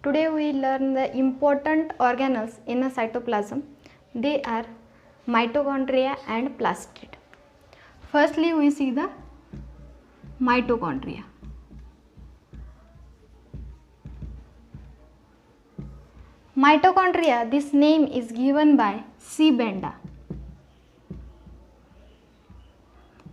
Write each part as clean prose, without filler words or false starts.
Today we learn the important organelles in a cytoplasm. They are mitochondria and plastid. Firstly, we see the mitochondria. Mitochondria, this name is given by C. Benda.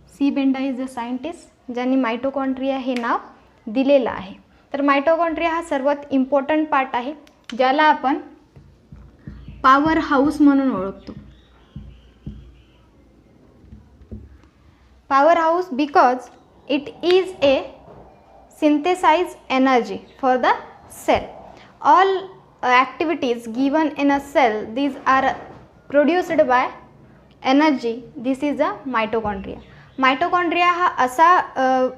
C. Benda is a scientist ज्यांनी mitochondria हे नाव दिलेलं आहे. तर mitochondria हा सर्वात important part आहे ज्याला आपण पॉवर हाऊस म्हणून ओळखतो. Power house because it is a synthesize energy for the cell. All activities given in a cell, these are produced by energy. This is a mitochondria. Mitochondria हा असा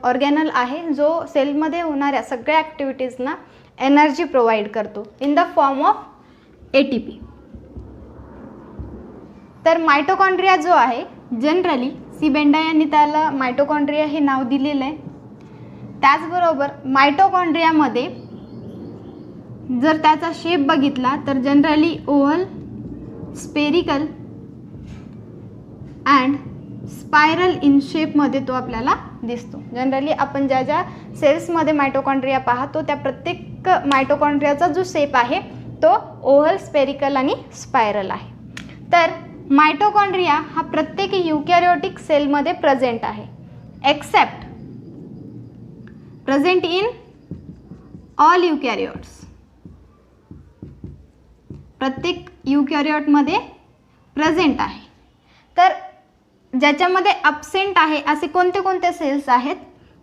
ऑर्गॅनल आहे जो सेलमध्ये होणाऱ्या सगळ्या ॲक्टिव्हिटीजना एनर्जी प्रोव्हाइड करतो in the form of ATP. तर mitochondria जो आहे जनरली सी बेंडा यांनी त्याला माइटोकॉन्ड्रिया हे नाव दिलेलं आहे. त्याचबरोबर माइटोकॉन्ड्रियामध्ये जर त्याचा शेप बघितला तर generally oval, spherical and spiral in शेपमध्ये तो आपल्याला दिसतो. जनरली आपण ज्या ज्या सेल्समध्ये माइटोकॉन्ड्रिया पाहतो त्या प्रत्येक माइटोकॉन्ड्रियाचा जो शेप आहे तो ओव्हल, स्पेरिकल आणि स्पायरल आहे. तर माइटोकॉन्ड्रिया हा प्रत्येक युकॅरियोटिक सेलमध्ये प्रेझेंट आहे एक्सेप्ट प्रेझेंट इन ऑल युकॅरियोट्स. प्रत्येक युकॅरियोटमध्ये प्रेझेंट आहे. तर ज्याच्यामध्ये अब्सेंट आहे असे कोणते कोणते सेल्स आहेत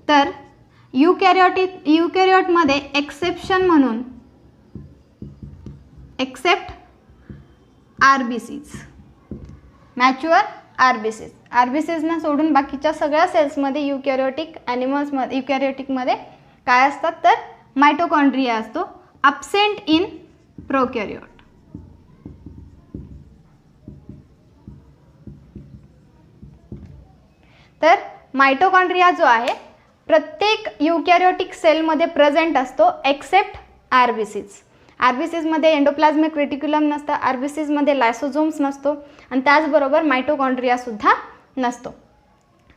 तर युकॅरियोटमध्ये एक्सेप्शन म्हणून एक्सेप्ट RBCs, मॅच्युअर RBCs. RBCsना सोडून बाकीच्या सगळ्या सेल्समध्ये युकॅरियोटिकमध्ये काय असतात तर माइटोकॉन्ड्रिया असतो. Absent in prokaryote. तर माइटोकॉन्ड्रिया जो आहे प्रत्येक युकॅरियोटिक सेलमध्ये प्रेझेंट असतो एक्सेप्ट RBCs. RBCsमध्ये एंडोप्लाझ्मिक रेटिक्युलम नसतं, RBCsमध्ये लायसोझोम्स नसतो आणि त्याचबरोबर माइटोकॉन्ड्रियासुद्धा नसतो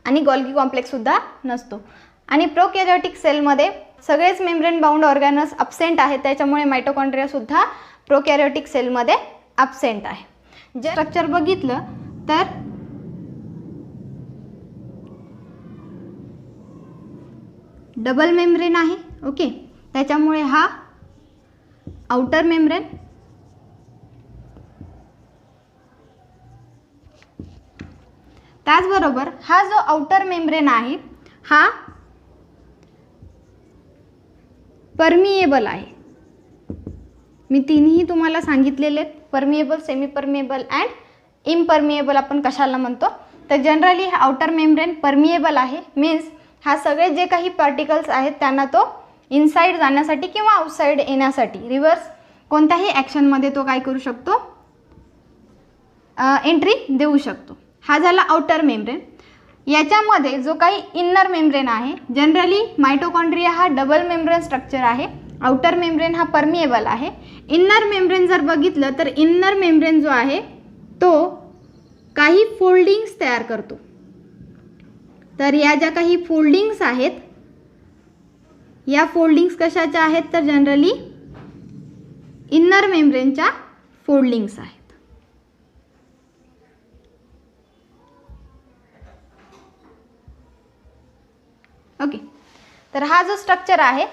आणि गोल्गी कॉम्प्लेक्ससुद्धा नसतो. आणि प्रोकॅरियोटिक सेलमध्ये सगळेच मेम्ब्रेन बाउंड ऑर्गॅनल्स अब्सेंट आहेत. त्याच्यामुळे माइटोकॉन्ड्रियासुद्धा प्रोकॅरियोटिक सेलमध्ये अब्सेंट आहे. जे स्ट्रक्चर बघितलं तर डबल मेम्ब्रेन आहे. ओके, त्याच्यामुळे हा आउटर मेम्ब्रेन, त्याचबरोबर हा जो आउटर मेम्ब्रेन आहे हा परमिएबल आहे. मी तिन्ही तुम्हाला सांगितलेले आहेत, permeable, semi permeable and impermeable आपण कशाला म्हणतो. तर जनरली हा आउटर मेम्ब्रेन परमिएबल आहे. मीन्स हा सगळे जे काही पार्टिकल्स आहेत त्यांना तो इनसाइड जाण्यासाठी किंवा आउटसाइड येण्यासाठी रिव्हर्स कोणत्याही ॲक्शनमध्ये तो काय करू शकतो, एंट्री देऊ शकतो. हा झाला आउटर मेम्ब्रेन. याच्यामध्ये जो काही इन्नर मेम्ब्रेन आहे, जनरली माइटोकॉन्ड्रिया हा डबल मेम्ब्रेन स्ट्रक्चर आहे. आउटर मेम्ब्रेन हा परमिएबल आहे. इन्नर मेम्ब्रेन जर बघितलं तर इन्नर मेम्ब्रेन जो आहे तो काही फोल्डिंग्स तयार करतो. तर या ज्या काही फोल्डिंग्स आहेत या फोल्डिंग्स कशाच्या आहेत तर जनरली इन्नर मेम्ब्रेनच्या फोल्डिंग्स आहेत. ओके, तर हा जो स्ट्रक्चर आहे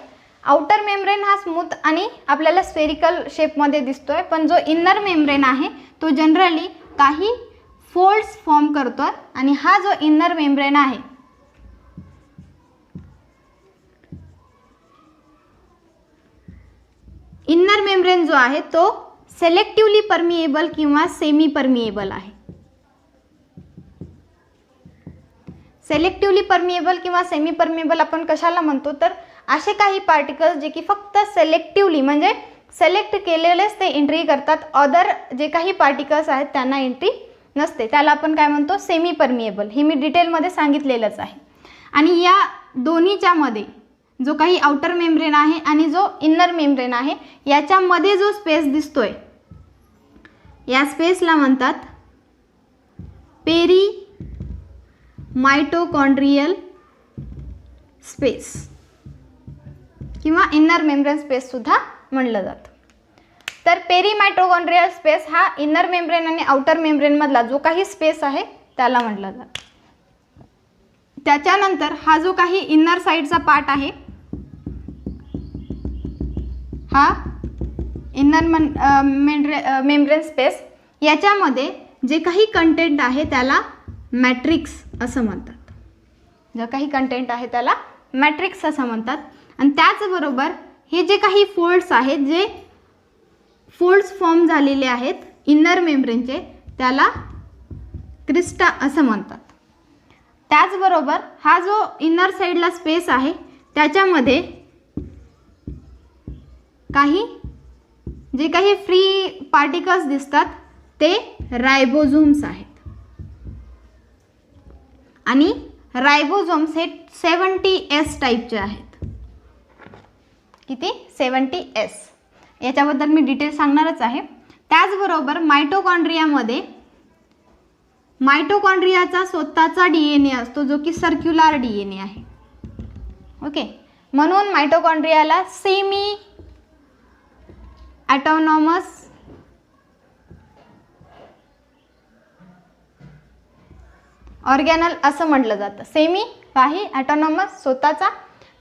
आउटर मेम्ब्रेन हा स्मूथ आणि आपल्याला स्फेरिकल शेपमध्ये दिसतोय, पण जो इन्नर मेम्ब्रेन आहे तो जनरली काही फोल्ड्स फॉर्म करतो. आणि हा जो इन्नर मेम्ब्रेन आहे इन्नर मेम्ब्रेन जो आहे तो सेलेक्टिवली परमिएबल किंवा सेमी परमिएबल आहे. सेलेक्टिवली परमिएबल किंवा सेमी परमिएबल आपण कशाला म्हणतो तर असे काही पार्टिकल्स जे की फक्त सेलेक्टिवली म्हणजे सिलेक्ट केलेलेच ते एंट्री करतात, अदर जे काही पार्टिकल्स आहेत त्यांना एंट्री नसते, त्याला आपण काय म्हणतो सेमी परमिएबल. हे मी डिटेलमध्ये सांगितलेलंच आहे. आणि या दोन्हीच्या मध्ये जो काही आउटर मेम्ब्रेन आहे आणि जो इनर मेम्ब्रेन आहे याच्यामध्ये जो स्पेस दिसतोय या स्पेसला म्हणतात पेरी मायटोकॉन्ड्रियल स्पेस किंवा इनर मेम्ब्रेन स्पेस सुद्धा म्हणलं जातं. तर पेरी मायटोकॉन्ड्रियल स्पेस हा इनर मेम्ब्रेन आणि आउटर मेम्ब्रेन मधला जो काही स्पेस आहे त्याला म्हटलं जातं. त्याच्यानंतर हा जो काही इनर साइडचा पार्ट आहे हा इनर मेम्ब्रेन स्पेस याच्यामध्ये जे काही कंटेंट आहे त्याला मॅट्रिक्स असं म्हणतात. जे काही कंटेंट आहे त्याला मॅट्रिक्स असं म्हणतात. आणि त्याचबरोबर हे जे काही फोल्ड्स आहेत, जे फोल्ड्स फॉर्म झालेले आहेत इनर मेम्ब्रेनचे त्याला क्रिस्टा असं म्हणतात. त्याचबरोबर हा जो इनर साइडला स्पेस आहे त्याच्यामध्ये जे काही फ्री पार्टिकल्स दिसतात ते रायबोझोम्स आहेत. आणि रायबोझोम्स हे 70S टाईपचे आहेत. किती? 70S. याच्याबद्दल मी डिटेल सांगणारच आहे. त्याचबरोबर मायटोकॉन्ड्रियाचा स्वतःचा DNA असतो जो की सर्क्युलर DNA आहे. ओके, म्हणून मायटोकॉन्ड्रियाला सेमी ॲटोनॉमस ऑर्गॅनल असं म्हटलं जातं. सेमी काही ॲटोनॉमस स्वतःचा,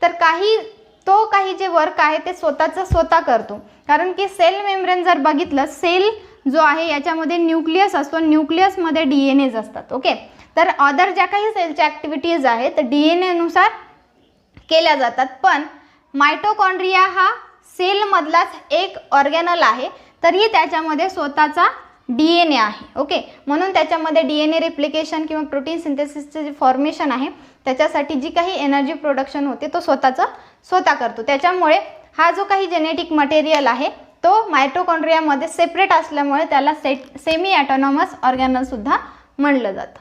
तर काही जे वर्क आहे ते स्वतः करतो. कारण की सेल मेम्ब्रेन जर बघितलं, सेल जो आहे याच्यामध्ये न्यूक्लियस असतो, न्यूक्लियसमध्ये DNAs असतात. ओके, तर अदर ज्या काही सेलच्या ॲक्टिव्हिटीज आहेत DNA नुसार केल्या जातात. पण मायटोकॉन्ड्रिया हा सेलमधलाच एक ऑर्गॅनल आहे, तरीही त्याच्यामध्ये स्वतःचा DNA आहे. ओके, म्हणून त्याच्यामध्ये DNA रिप्लिकेशन किंवा प्रोटीन सिंथेसिसचे जे फॉर्मेशन आहे त्याच्यासाठी जी काही एनर्जी प्रोडक्शन होते तो स्वतः करतो. त्याच्यामुळे हा जो काही जेनेटिक मटेरियल आहे तो मायटोकॉन्ड्रियामध्ये सेपरेट असल्यामुळे त्याला सेमी ॲटोनॉमस ऑर्गॅनल सुद्धा म्हणलं जातं.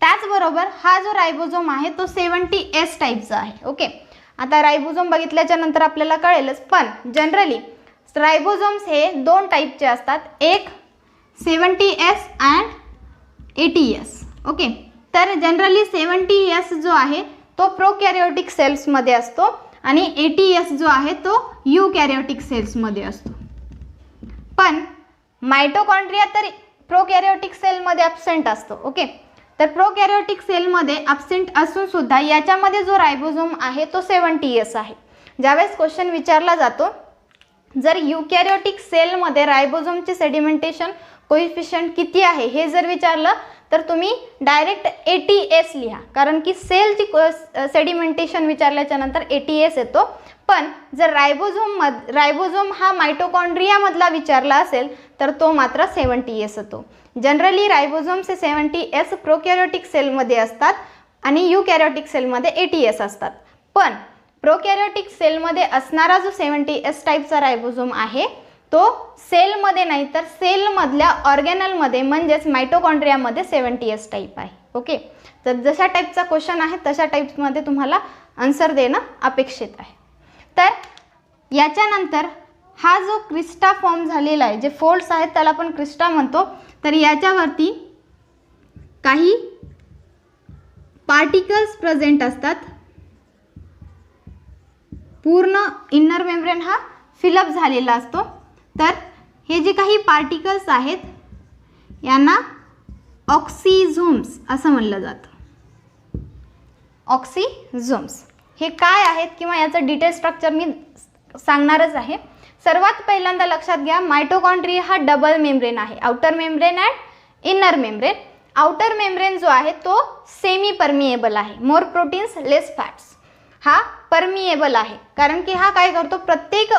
त्याचबरोबर हा जो रायबोझोम आहे तो 70S टाईपचा आहे. ओके, आता रायबोझोम बघितल्याच्या नंतर आपल्याला कळेलच, पण जनरली रायबोझोम्स हे 2 टाईपचे असतात. एक 70S अँड 80S. ओके, तर जनरली 70S जो आहे तो प्रोकॅरियोटिक सेल्समध्ये असतो आणि 80S जो आहे तो यूकॅरियोटिक सेल्समध्ये असतो. पण मायटोकॉन्ड्रिया तर प्रोकॅरियोटिक सेलमध्ये ॲब्सेंट असतो. ओके, तर प्रोकॅरियोटिक सेलमध्ये ॲब्सेंट असून सुद्धा याच्यामध्ये जो रायबोझोम आहे तो 70S आहे. ज्यावेळेस क्वेश्चन विचारला जातो, जर यूकॅरियोटिक सेलमध्ये रायबोझोमचे सेडिमेंटेशन कोइफिशियंट किती आहे हे जर विचारलं तर तुम्ही डायरेक्ट 80S लिहा, कारण की सेलची सेडिमेंटेशन विचारल्याच्या नंतर 80S येतो. पण जर रायबोझोम हा मायटोकॉन्ड्रियामधला विचारला असेल तर तो मात्र 70S येतो. जनरली रायबोझोम्स हे 70S प्रोकॅरियोटिक सेलमध्ये असतात आणि यूकॅरियोटिक सेलमध्ये 80S असतात. पण प्रोकॅरियोटिक सेलमध्ये असणारा जो 70S टाईपचा रायबोझोम आहे तो सेलमध्ये नाही तर सेलमधल्या ऑर्गॅनलमध्ये म्हणजेच मायटोकॉन्ड्रियामध्ये 70S टाईप आहे. ओके, तर जशा टाईपचा क्वेश्चन आहे तशा टाईपमध्ये तुम्हाला आन्सर देणं अपेक्षित आहे. तर याच्यानंतर हा जो क्रिस्टा फॉर्म झालेला आहे, जे फोल्ड्स आहेत त्याला आपण क्रिस्टा म्हणतो. तर याच्यावरती काही पार्टिकल्स प्रेझेंट असतात. पूर्ण इनर मेम्ब्रेन हा फिलअप झालेला असतो. तर हे जे काही पार्टिकल्स आहेत यांना ऑक्सिझोम्स असं म्हणलं जातं. ऑक्सिझोम्स हे काय आहेत किंवा याचं डिटेल स्ट्रक्चर मी सांगणारच आहे. सर्वात पहिल्यांदा लक्षात घ्या, मायटोकॉन्ड्रिया हा डबल मेम्ब्रेन आहे, outer membrane and inner membrane. Outer membrane जो आहे तो सेमी परमिएबल आहे, मोर प्रोटीन्स लेस फॅट्स. हा परमिएबल आहे कारण की हा काय करतो, प्रत्येक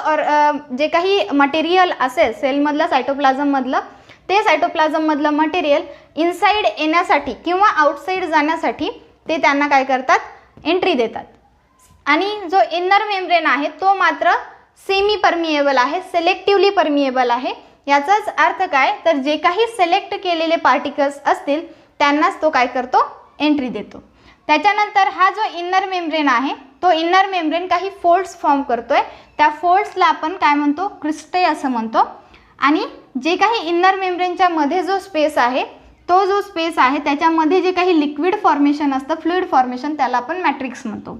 जे काही मटेरियल असेल सेलमधलं सायटोप्लाझममधलं ते सायटोप्लाझममधलं मटेरियल इनसाइड येण्यासाठी किंवा आउटसाइड जाण्यासाठी ते त्यांना काय करतात, एंट्री देतात. आणि जो इनर मेम्ब्रेन आहे तो मात्र सेमी परमिएबल आहे, सिलेक्टिवली परमिएबल आहे. याचाच अर्थ काय, तर जे काही सिलेक्ट केलेले पार्टिकल्स असतील त्यांनाच तो काय करतो, एंट्री देतो. त्याच्यानंतर हा जो इनर मेम्ब्रेन आहे तो इनर मेम्ब्रेन काही फोल्ड्स फॉर्म करतोय, त्या फोल्ड्सला आपण काय म्हणतो, क्रिस्टे असं म्हणतो. आणि जे काही इनर मेम्ब्रेनच्या मध्ये जो स्पेस आहे, तो जो स्पेस आहे त्याच्यामध्ये जे काही लिक्विड फॉर्मेशन असतं, फ्लुइड फॉर्मेशन, त्याला आपण मॅट्रिक्स म्हणतो.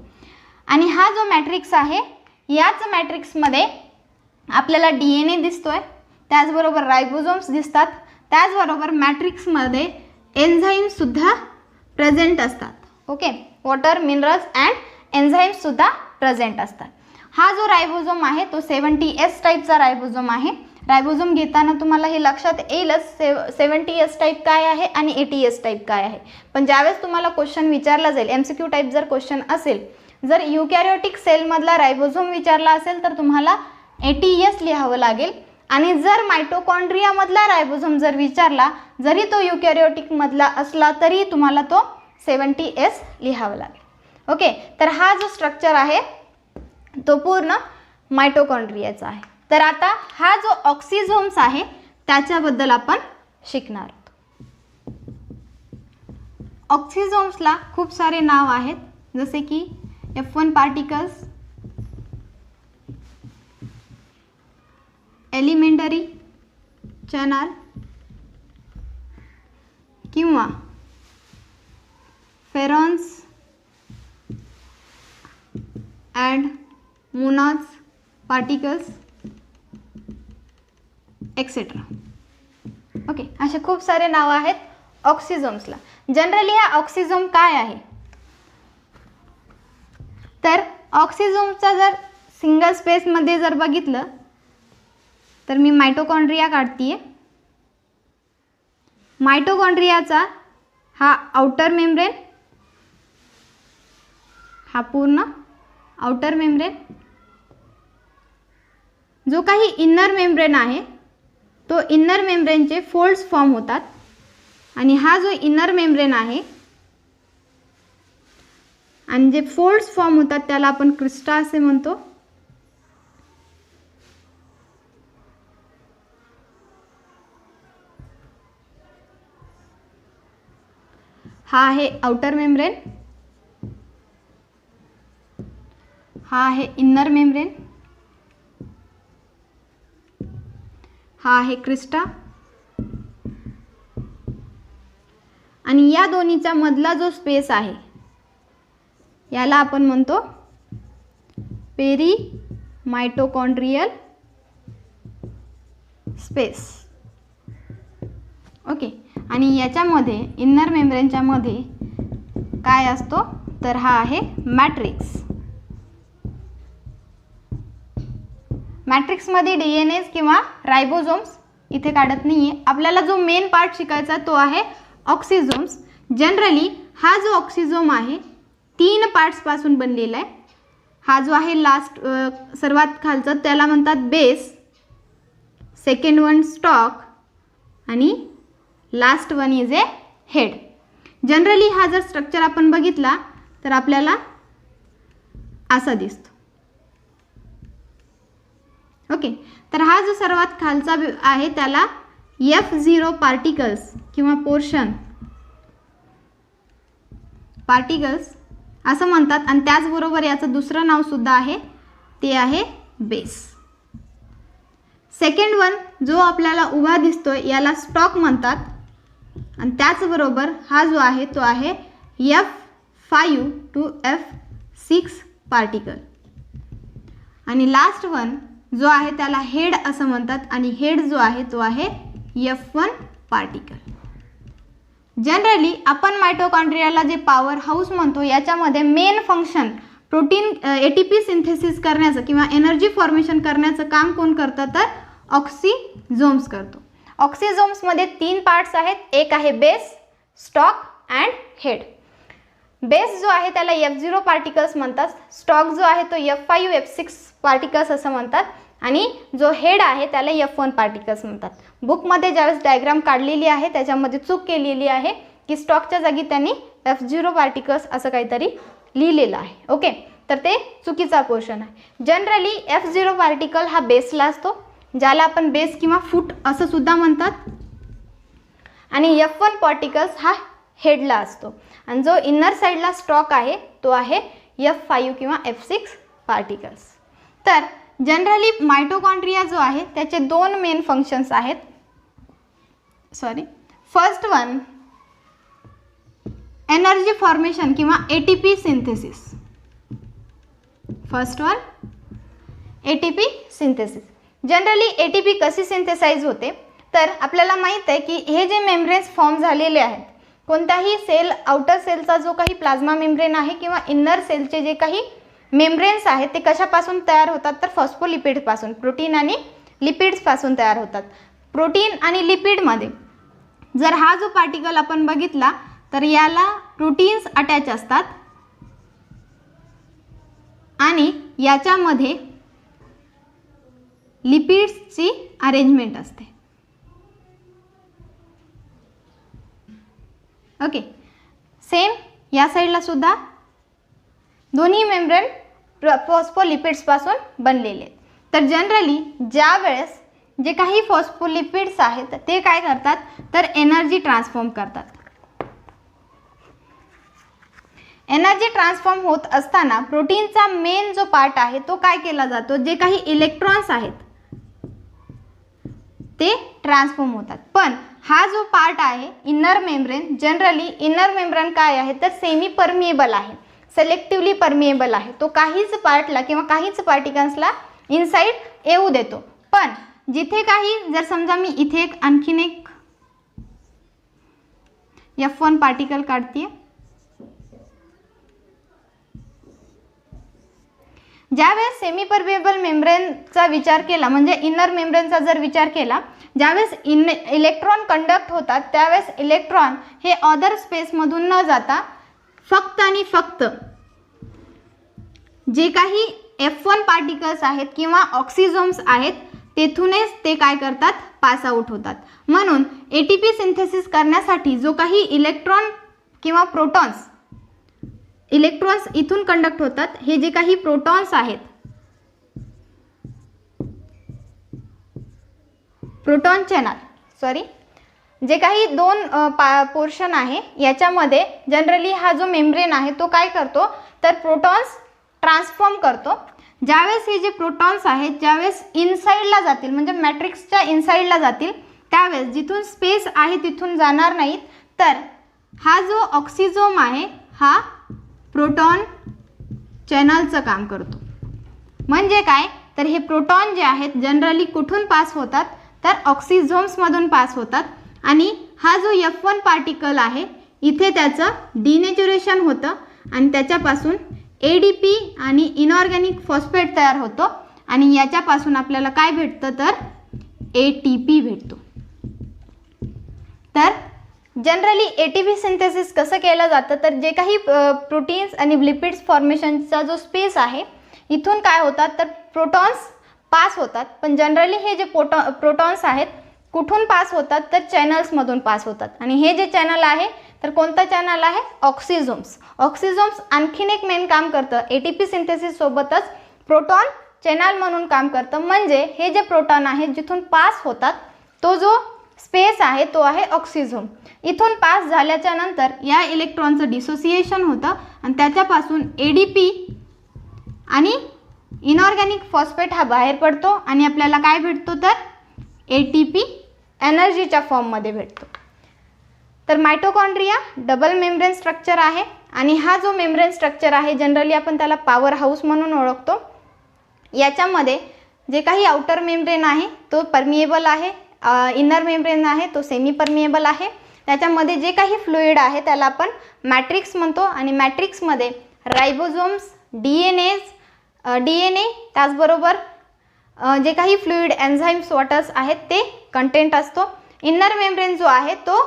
आणि हा जो मॅट्रिक्स आहे, याच मॅट्रिक्समध्ये आपल्याला DNA दिसतोय, त्याचबरोबर रायबोझोम्स दिसतात, त्याचबरोबर मॅट्रिक्समध्ये एन्झाईमसुद्धा प्रेझेंट असतात. ओके, वॉटर, मिनरल्स अँड एन्झाईम्ससुद्धा प्रेझेंट असतात. हा जो रायबोझोम आहे तो 70S टाईपचा रायबोझोम आहे. रायबोझोम घेताना तुम्हाला हे लक्षात येईलच 70S टाईप काय आहे आणि 80S टाईप काय आहे. पण ज्यावेळेस तुम्हाला क्वेश्चन विचारला जाईल, MCQ टाईप जर क्वेश्चन असेल, जर युकॅरियोटिक सेलमधला रायबोझोम विचारला असेल तर तुम्हाला 80S लिहावं लागेल. आणि जर मायटोकॉन्ड्रियामधला रायबोझोम जर विचारला, जरी तो युकॅरियोटिकमधला असला तरी तुम्हाला तो 70S लिहावं लागेल. ओके, तर हा जो स्ट्रक्चर आहे तो पूर्ण मायटोकॉन्ड्रियाचा आहे. तर आता हा जो ऑक्सिझोम्स आहे त्याच्याबद्दल आपण शिकणार आहोत. ऑक्सिझोम्सला खूप सारे नाव आहेत, जसे की F1 पार्टिकल्स, एलिमेंटरी चॅनल किंवा फेरॉन्स अँड मोनॉड्स पार्टिकल्स एक्सेट्रा. ओके, असे खूप सारे नाव आहेत ऑक्सिझोम्सला. जनरली हा ऑक्सिझोम काय आहे, तर ऑक्सिझोमचा जर सिंगल स्पेसमध्ये जर बघितलं तर मी मायटोकॉन्ड्रिया काढतीये. मायटोकॉन्ड्रियाचा हा आउटर मेम्ब्रेन, हा पूर्ण आउटर मेम्ब्रेन, जो काही इनर मेम्ब्रेन आहे तो इनर मेम्ब्रेनचे फोल्ड्स फॉर्म होतात. आणि हा जो इनर मेम्ब्रेन आहे आणि जे फोल्ड्स फॉर्म होतात त्याला आपण क्रिस्टा असे म्हणतो. हा आहे आउटर मेम्ब्रेन, हा आहे इनर मेम्ब्रेन, हा आहे क्रिस्टा. आणि या दोन्हीचा मधला जो स्पेस आहे याला आपण म्हणतो पेरी मायटोकॉन्ड्रियल स्पेस. ओके, आणि याच्यामध्ये इनर मेम्ब्रेनच्या मध्ये काय असतो, तर हा आहे मॅट्रिक्स. मॅट्रिक्समध्ये DNA किंवा रायबोझोम्स इथे काढत नाही आहे. आपल्याला जो मेन पार्ट शिकायचा तो आहे ऑक्सिझोम्स. जनरली हा जो ऑक्सिझोम आहे 3 पार्ट्सपासून बनलेला आहे. हा जो आहे लास्ट सर्वात खालचा त्याला म्हणतात बेस, सेकंड वन स्टॉक आणि last one is a head. Generally हा जर स्ट्रक्चर आपण बघितला तर आपल्याला असा दिसतो. ओके, तर हा जो सर्वात खालचा आहे त्याला F0 पार्टिकल्स किंवा पोर्शन पार्टिकल्स असं म्हणतात. आणि त्याचबरोबर याचं दुसरं नाव सुद्धा आहे, ते आहे बेस. सेकंड वन जो आपल्याला उभा दिसतोय याला स्टॉक म्हणतात. आणि त्याचबरोबर हा जो आहे तो आहे F5 to F6 पार्टिकल. आणि लास्ट वन जो आहे त्याला हेड असं म्हणतात. आणि हेड जो आहे तो आहे F1 पार्टिकल. जनरली आपण मायटोकॉन्ड्रियाला जे पॉवर हाऊस म्हणतो याच्यामध्ये main function protein ATP synthesis करण्याचं किंवा एनर्जी फॉर्मेशन करण्याचं काम कोण करतं, तर ऑक्सिझोम्स करतो. ऑक्सिझोम्समध्ये 3 पार्ट्स आहेत, एक आहे base, stock and head. Base जो आहे त्याला F0 पार्टिकल्स म्हणतात, स्टॉक जो आहे तो F5 F6 पार्टिकल्स असं म्हणतात आणि जो हेड आहे त्याला F1 पार्टिकल्स म्हणतात. बुकमध्ये ज्यावेळेस डायग्राम काढलेली आहे त्याच्यामध्ये चूक केलेली आहे की स्टॉकच्या जागी त्यांनी F0 पार्टिकल्स असं काहीतरी लिहिलेलं आहे. ओके, तर ते चुकीचा पोर्शन आहे. जनरली F0 पार्टिकल हा बेसला असतो, ज्याला आपण बेस किंवा फूट असं सुद्धा म्हणतात. आणि F1 पार्टिकल्स हा हेडला असतो. आणि जो इनर साईडला स्टॉक आहे तो आहे F5 किंवा F6 पार्टिकल्स. तर जनरली मायटोकॉन्ड्रिया जो आहे त्याचे दोन मेन फंक्शन्स आहेत. फर्स्ट वन एनर्जी फॉर्मेशन किंवा ATP synthesis. First one ATP synthesis. Generally ATP कशी सिंथेसाइज होते तर आपल्याला माहीत आहे की हे जे मेम्ब्रेन्स फॉर्म झालेले आहेत, कोणत्याही सेल आउटर सेलचा जो काही प्लाझ्मा मेम्ब्रेन आहे किंवा इनर सेलचे जे काही मेम्ब्रेन्स आहेत ते कशापासून तयार होतात तर फॉस्फोलिपिड्सपासून, प्रोटीन आणि लिपिड्सपासून तयार होतात. प्रोटीन आणि लिपिडमध्ये जर हा जो पार्टिकल आपण बघितला तर याला प्रोटीन्स अटॅच असतात आणि याच्यामध्ये लिपिड्सची अरेंजमेंट असते. ओके, सेम या साईडला सुद्धा दोन्ही मेम्ब्रेन फॉस्फोलिपिड्सपासून बनलेले आहेत. तर जनरली ज्या वेळेस जे काही फॉस्फोलिपिड्स आहेत ते काय करतात तर एनर्जी ट्रान्सफॉर्म करतात. एनर्जी ट्रान्सफॉर्म होत असताना प्रोटीनचा मेन जो पार्ट आहे तो काय केला जातो, जे काही इलेक्ट्रॉन्स आहेत ते ट्रान्सफॉर्म होतात. पण हा जो पार्ट आहे inner membrane, generally inner membrane काय आहे तर सेमी परमिएबल आहे, सिलेक्टिव्हली परमिएबल आहे. तो काहीच पार्टला किंवा काहीच पार्टिकल्सला इनसाइड येऊ देतो. पण जिथे काही, जर समजा मी इथे आणखीन एक F1 पार्टिकल काढते, ज्यावेळेस सेमी परमिएबल मेम्ब्रेनचा विचार केला, म्हणजे इनर मेम्ब्रेनचा जर विचार केला, ज्यावेळेस इलेक्ट्रॉन कंडक्ट होतात त्यावेळेस इलेक्ट्रॉन हे अदर स्पेसमधून न जाता फक्त आणि फक्त जे काही F1 पार्टिकल्स आहेत किंवा ऑक्सिझोम्स आहेत तेथूनच ते काय करतात, पास आउट होतात. म्हणून ATP सिंथेसिस करण्यासाठी जो काही इलेक्ट्रॉन किंवा इलेक्ट्रॉन्स इथून कंडक्ट होतात, हे जे काही प्रोटॉन्स आहेत, प्रोटॉन चॅनल जे काही दोन पोर्शन आहे याच्यामध्ये जनरली हा जो मेम्ब्रेन आहे तो काय करतो तर प्रोटॉन्स ट्रान्सफॉर्म करतो. ज्यावेळेस हे जे प्रोटॉन्स आहेत ज्यावेळेस इनसाइडला जातील, म्हणजे मॅट्रिक्सच्या इनसाइडला जातील, त्यावेळेस जिथून स्पेस आहे तिथून जाणार नाहीत. तर हा जो ऑक्सिझोम आहे हा प्रोटॉन चॅनलचं काम करतो. म्हणजे काय तर हे प्रोटॉन जे आहेत जनरली कुठून पास होतात तर ऑक्सिझोम्समधून पास होतात. आणि हा जो F1 पार्टिकल आहे इथे त्याचं डिनेचरेशन होतं आणि त्याच्यापासून ADP आणि इनऑर्गॅनिक फॉस्फेट तयार होतो आणि याच्यापासून आपल्याला काय भेटतं तर ATP भेटतो. तर जनरली ATP सिंथेसिस कसं केलं जातं तर जे काही प्रोटीन्स आणि लिपिड्स फॉर्मेशनचा जो स्पेस आहे इथून काय होतात तर प्रोटॉन्स पास होतात. पण जनरली हे जे प्रोटॉन्स आहेत कुठून पास होतात तर चॅनल्समधून पास होतात. आणि हे जे चॅनल आहे तर कोणतं चॅनल आहे ऑक्सिझोम्स. ऑक्सिझोम्स आणखीन एक मेन काम करतं, ATP सिंथेसिस सोबतच प्रोटॉन चॅनल म्हणून काम करतं. म्हणजे हे जे प्रोटॉन आहेत जिथून पास होतात तो जो स्पेस आहे तो आहे ऑक्सिझोम. इथून पास झाल्याच्या नंतर या इलेक्ट्रॉनचं डिसोसिएशन होतं आणि त्याच्यापासून ADP आणि इनऑर्गॅनिक फॉस्फेट हा बाहेर पडतो आणि आपल्याला काय भेटतो तर ATP एनर्जीच्या फॉर्ममध्ये भेटतो. तर मायटोकॉन्ड्रिया डबल मेम्ब्रेन स्ट्रक्चर आहे आणि हा जो मेम्ब्रेन स्ट्रक्चर आहे जनरली आपण त्याला पॉवर हाऊस म्हणून ओळखतो. याच्यामध्ये जे काही आउटर मेम्ब्रेन आहे तो परमिएबल आहे, इनर मेम्ब्रेन आहे तो सेमी परमिएबल आहे. त्याच्यामध्ये जे काही फ्लुइड आहे त्याला आपण मॅट्रिक्स म्हणतो आणि मॅट्रिक्समध्ये रायबोझोम्स, DNA त्याचबरोबर जे काही फ्लुइड एन्झाईम्स वॉटर्स आहेत ते कंटेंट असतो. इनर मेम्ब्रेन जो आहे तो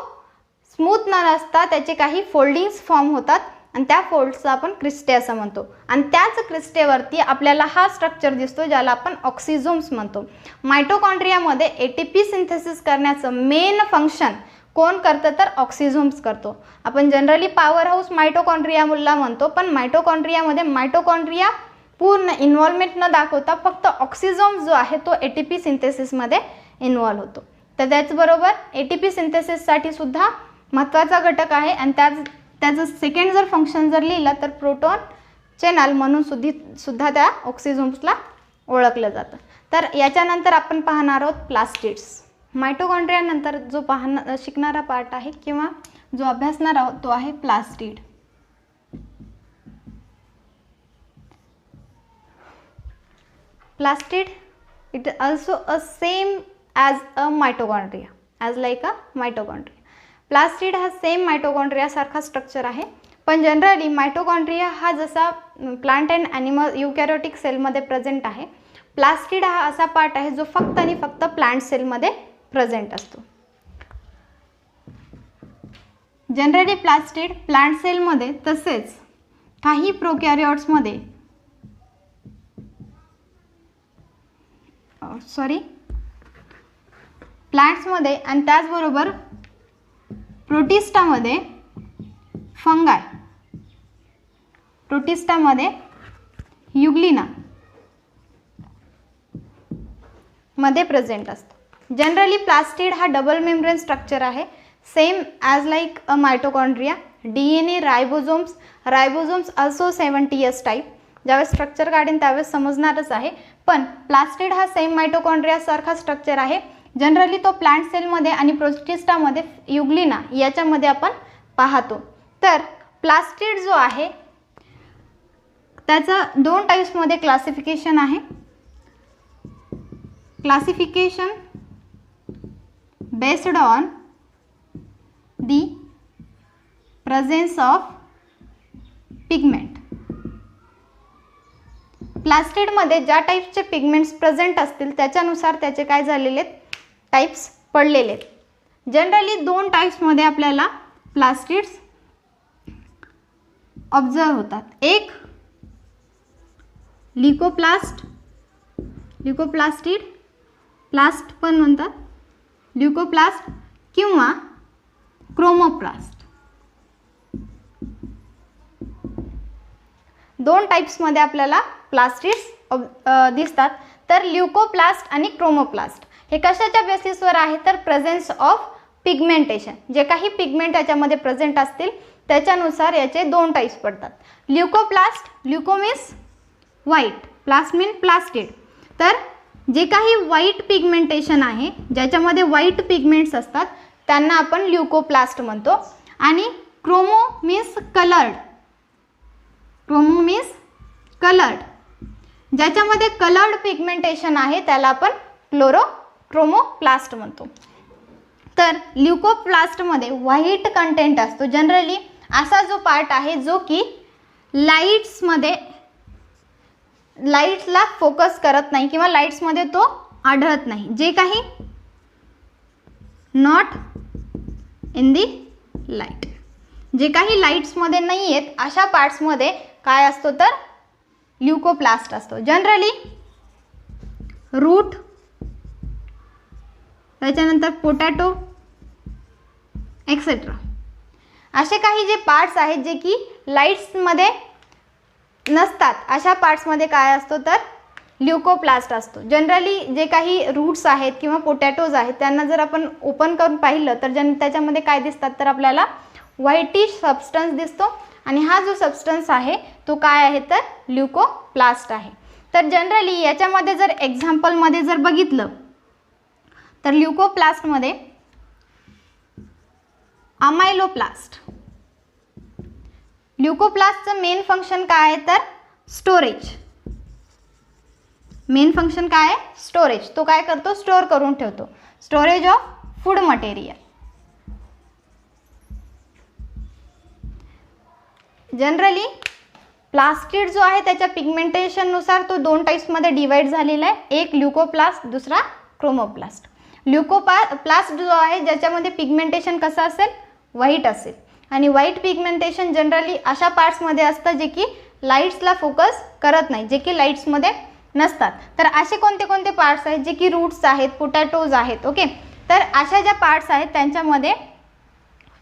स्मूथ न नसता त्याचे काही फोल्डिंग्स फॉर्म होतात आणि त्या फोल्ड्सला आपण क्रिस्टे असं म्हणतो आणि त्याच क्रिस्टेवरती आपल्याला हा स्ट्रक्चर दिसतो ज्याला आपण ऑक्सिझोम्स म्हणतो. मायटोकॉन्ड्रियामध्ये ATP सिंथेसिस करण्याचं मेन फंक्शन कोण करतं तर ऑक्सिझोम्स करतो. आपण जनरली पॉवर हाऊस मायटोकॉन्ड्रियाला म्हणतो, पण मायटोकॉन्ड्रियामध्ये मायटोकॉन्ड्रिया पूर्ण इन्व्हॉल्वमेंट न दाखवता फक्त ऑक्सिझोम्स जो आहे तो ATP सिंथेसिसमध्ये इन्व्हॉल्व होतो. तर त्याचबरोबर ATP सिंथेसिससाठी सुद्धा महत्त्वाचा घटक आहे आणि त्याचं सेकंड जर फंक्शन जर लिहिलं तर प्रोटॉन चॅनल म्हणून सुद्धा त्या ऑक्सिझोम्सला ओळखलं जातं. तर याच्यानंतर आपण पाहणार आहोत प्लास्टिड्स. मायटोकॉन्ड्रियानंतर जो शिकणारा पार्ट आहे किंवा जो अभ्यासणार आहोत तो आहे plastid. Plastid, it is also a same as a mitochondria, as like a mitochondria. Plastid हा सेम मायटोकॉन्ड्रिया सारखा स्ट्रक्चर आहे, पण जनरली मायटोकॉन्ड्रिया हा जसा प्लांट अँड ॲनिमल युकॅरियोटिक सेलमध्ये प्रेझेंट आहे, प्लास्टिड हा असा पार्ट आहे जो फक्त आणि फक्त प्लांट सेलमध्ये प्रेझेंट असतो. जनरली प्लास्टिड प्लांट सेलमध्ये तसेच काही प्रोकॅरियोट्समध्ये प्लांट्समध्ये आणि त्याचबरोबर प्रोटिस्टामध्ये प्रोटिस्टामध्ये युग्लिना मध्ये प्रेझेंट असतो. जनरली प्लास्टिड हा डबल मेम्ब्रेन स्ट्रक्चर आहे, same as like a mitochondria. DNA ribosomes also 70S type. ज्यावेळेस स्ट्रक्चर काढेन त्यावेळेस समजणारच आहे, पण प्लास्टिड हा सेम मायटोकॉन्ड्रिया सारखा स्ट्रक्चर आहे. जनरली तो प्लांट सेलमध्ये आणि प्रोटिस्टामध्ये युग्लिना याच्यामध्ये आपण पाहतो. तर प्लास्टिड जो आहे त्याचं 2 टाईप्समध्ये क्लासिफिकेशन आहे. Classification based on the presence of pigment. प्लास्टिडमध्ये ज्या टाईप्सचे पिगमेंट्स प्रेझेंट असतील त्याच्यानुसार त्याचे काय झालेले टाईप्स पडलेले आहेत. जनरली 2 टाईप्समध्ये आपल्याला प्लास्टिड्स ऑब्झर्व होतात. एक ल्युकोप्लास्टिड, प्लास्ट पण म्हणतात, ल्युकोप्लास्ट किंवा क्रोमोप्लास्ट. 2 टाईप्समध्ये आपल्याला प्लास्टिड्स दिसतात. तर ल्युकोप्लास्ट आणि क्रोमोप्लास्ट हे कशाच्या बेसिसवर आहे तर प्रेझेन्स ऑफ पिगमेंटेशन. जे काही पिगमेंट याच्यामध्ये प्रेझेंट असतील त्याच्यानुसार याचे 2 टाईप्स पडतात. ल्युकोप्लास्ट, ल्युको मीन्स व्हाईट, प्लास्ट मीन प्लास्टिड. तर जे काही व्हाईट पिगमेंटेशन आहे, ज्याच्यामध्ये व्हाईट पिगमेंट्स असतात त्यांना आपण ल्युकोप्लास्ट म्हणतो. आणि क्रोमो मीन्स कलर्ड, ज्याच्यामध्ये कलर्ड पिगमेंटेशन आहे त्याला आपण क्रोमोप्लास्ट म्हणतो. तर ल्युकोप्लास्टमध्ये व्हाईट कंटेंट असतो. जनरली असा जो पार्ट आहे जो की लाईट्सला फोकस करत नाही किंवा लाईट्समध्ये तो आढळत नाही. जे काही नॉट इन दी लाईट, जे काही लाईट्समध्ये नाही आहेत अशा पार्ट्समध्ये काय असतो तर ल्युकोप्लास्ट असतो. जनरली रूट, त्याच्यानंतर पोटॅटो एक्सेट्रा असे काही जे पार्ट्स आहेत जे की लाईट्समध्ये नसतात अशा पार्ट्समध्ये काय असतो तर ल्युकोप्लास्ट असतो. जनरली जे काही रूट्स आहेत किंवा पोटॅटोज आहेत त्यांना जर आपण ओपन करून पाहिलं तर त्याच्यामध्ये काय दिसतात तर आपल्याला व्हाईटिश सबस्टन्स दिसतो. आणि हा जो सबस्टन्स आहे तो काय आहे तर ल्युकोप्लास्ट आहे. तर जनरली याच्यामध्ये जर एक्झाम्पलमध्ये जर बघितलं तर ल्युकोप्लास्टमध्ये अमायलोप्लास्ट. ल्युकोप्लास्टचं मेन फंक्शन काय आहे तर स्टोरेज. मेन फंक्शन काय आहे स्टोरेज. तो काय करतो स्टोअर करून ठेवतो. Storage of food material. Generally plastid जो आहे त्याच्या पिगमेंटेशननुसार तो 2 टाईप्समध्ये डिवाइड झालेला आहे. एक ल्युकोप्लास्ट, दुसरा क्रोमोप्लास्ट. ल्युकोप्लास्ट जो आहे ज्याच्यामध्ये पिगमेंटेशन कसं असेल व्हाईट असेल. आणि व्हाईट पिगमेंटेशन जनरली अशा पार्ट्समध्ये असतं जे की लाईट्सला फोकस करत नाही, जे की लाईट्समध्ये नसतात. तर असे कोणते कोणते पार्ट्स आहेत जे की रूट्स आहेत, पोटॅटोज आहेत. ओके, तर अशा ज्या पार्ट्स आहेत त्यांच्यामध्ये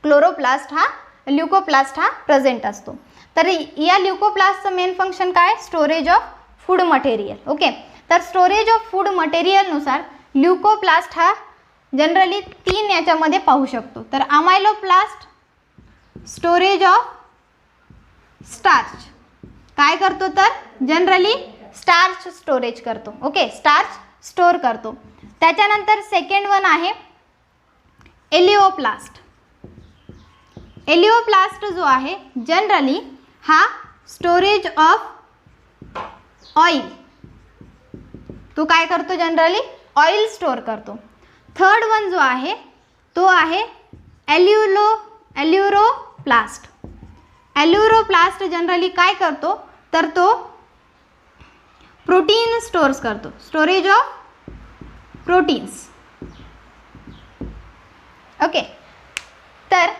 ल्युकोप्लास्ट हा प्रेझेंट असतो. तर या ल्युकोप्लास्टचं मेन फंक्शन काय storage of food material. Okay, तर स्टोरेज ऑफ फूड मटेरियलनुसार ल्युकोप्लास्ट हा जनरली 3 याच्यामध्ये पाहू शकतो. तर अमायलोप्लास्ट स्टोरेज ऑफ स्टार्च, काय करतो तर जनरली स्टार्च स्टोरेज करतो. ओके, स्टार्च स्टोर करतो. त्याच्यानंतर सेकंड वन आहे एलिओप्लास्ट. एलिओप्लास्ट जो आहे जनरली हा स्टोरेज ऑफ ऑइल, तो काय करतो जनरली ऑइल स्टोर करतो. थर्ड वन जो आहे तो आहे एल्युरोप्लास्ट. एल्युरोप्लास्ट जनरली काय करतो तर तो प्रोटीन स्टोर्स करतो, स्टोरेज ऑफ प्रोटीन्स. ओके, तर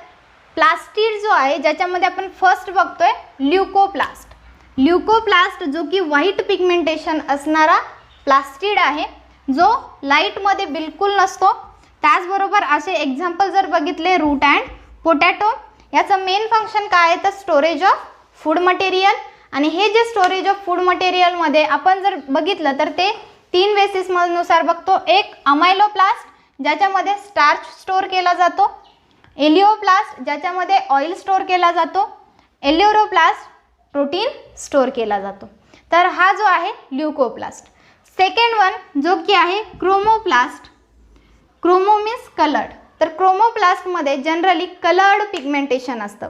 प्लास्टिड जो आहे ज्याच्यामध्ये आपण फर्स्ट बघतोय ल्युकोप्लास्ट. ल्युकोप्लास्ट जो की व्हाईट पिगमेंटेशन असणारा प्लास्टिड आहे, जो लाईटमध्ये बिलकुल नसतो. त्याचबरोबर असे एक्झाम्पल जर बघितले रूट अँड पोटॅटो, याचं मेन फंक्शन काय आहे तर स्टोरेज ऑफ फूड मटेरियल. आणि हे जे स्टोरेज ऑफ फूड मटेरियलमध्ये आपण जर बघितलं तर ते 3 बेसिसनुसार बघतो. एक अमायलोप्लास्ट ज्याच्यामध्ये स्टार्च स्टोर केला जातो, एलिओप्लास्ट ज्याच्यामध्ये ऑइल स्टोर केला जातो, एल्युरोप्लास्ट प्रोटीन स्टोर केला जातो. तर हा जो आहे ल्युकोप्लास्ट. सेकंड वन जो की आहे क्रोमोप्लास्ट. Chromo means coloured. तर क्रोमोप्लास्टमध्ये जनरली कलर्ड पिगमेंटेशन असतं,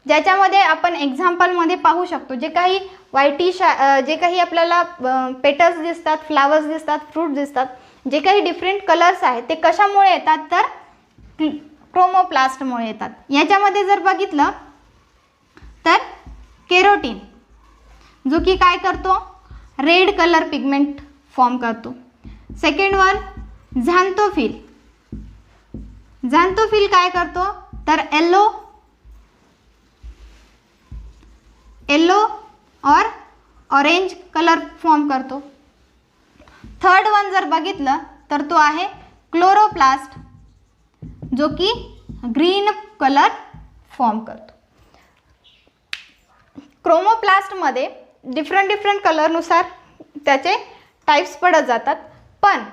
ज्याच्यामध्ये आपण एक्झाम्पलमध्ये पाहू शकतो जे काही व्हाईटिश जे काही आपल्याला पेटल्स दिसतात, फ्लावर्स दिसतात, फ्रूट दिसतात, जे काही डिफरंट कलर्स आहेत ते कशामुळे येतात तर क्रोमोप्लास्टमुळे येतात. याच्यामध्ये जर बघितलं तर केरोटीन जो की काय करतो रेड कलर पिगमेंट फॉर्म करतो. Second one xanthophyll. झॅन्थोफिल काय करतो तर येलो और ऑरेंज कलर फॉर्म करतो. थर्ड वन जर बघितलं तर तो आहे क्लोरोप्लास्ट जो की ग्रीन कलर फॉर्म करतो. क्रोमोप्लास्टमध्ये डिफरंट कलरनुसार त्याचे टाइप्स पडत जातात, पण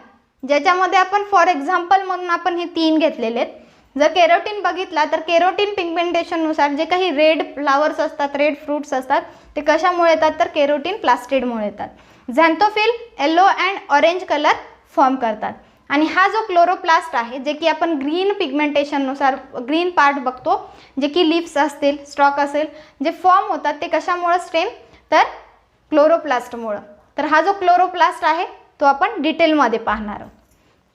ज्याच्यामध्ये आपण फॉर एक्झाम्पल म्हणून आपण हे 3 घेतलेले आहेत. जर केरोटीन बघितला तर केरोटीन पिगमेंटेशननुसार जे काही रेड फ्लावर्स असतात, रेड फ्रूट्स असतात ते कशामुळे येतात तर केरोटीन प्लास्टिडमुळे येतात. Xanthophyll yellow and orange colour form करतात. आणि हा जो क्लोरोप्लास्ट आहे जे की आपण ग्रीन पिगमेंटेशननुसार ग्रीन पार्ट बघतो, जे की लीव्स असतील, स्टॉक असेल, जे फॉर्म होतात ते कशामुळे स्टेम तर क्लोरोप्लास्टमुळं. तर हा जो क्लोरोप्लास्ट आहे तो आपण डिटेलमध्ये पाहणार आहोत.